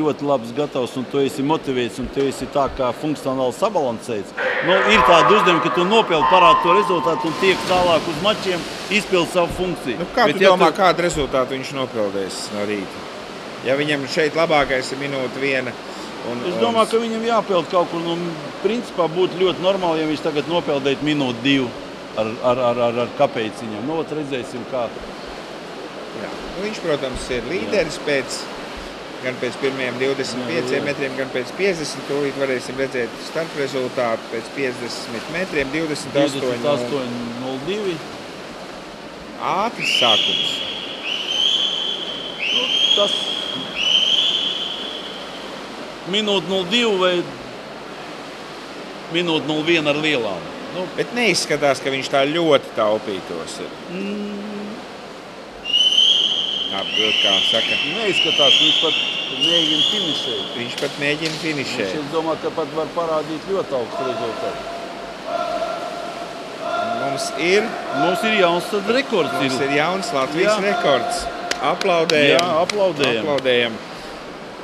ļoti labs, gatavs, un tu esi motivēts, un tu esi tā kā funkcionāli sabalansēts. Nu, ir tāda uzdevuma, ka tu nopeldi, parādi to rezultātu un tiek tālāk uz mačiem, izpildi savu funkciju. Nu, kā tu domā, kādu rezultātu viņš nopildēs no rīta? Ja viņam šeit labākais ir minūte 1. Es domāju, ka viņam jāpeld kaut kur, nu, principā būtu ļoti normāli, ja viņš tagad nopeldētu minūti 2 ar kapeiciņiem. Nu, redzēsim, kā. Jā. Nu, viņš, protams, ir līderis gan pēc pirmajiem 25 metriem, gan pēc 50. Tūlīt varēsim redzēt starp rezultātu pēc 50 metriem 28.02. Ātrs sākums. Nu, tas minūte 02 vai minūte 01 ar lielām. Nu, bet neizskatās, ka viņš tā ļoti taupītos ir. Kā saka. Neizskatās, viņš pat mēģina finišēt. Viņš pat mēģina finišēt. Es domāju, ka pat var parādīt ļoti augstu rezultātu. Mums ir jauns rekords. Mums ir jauns Latvijas rekords. Aplaudējam. Jā, aplaudējam.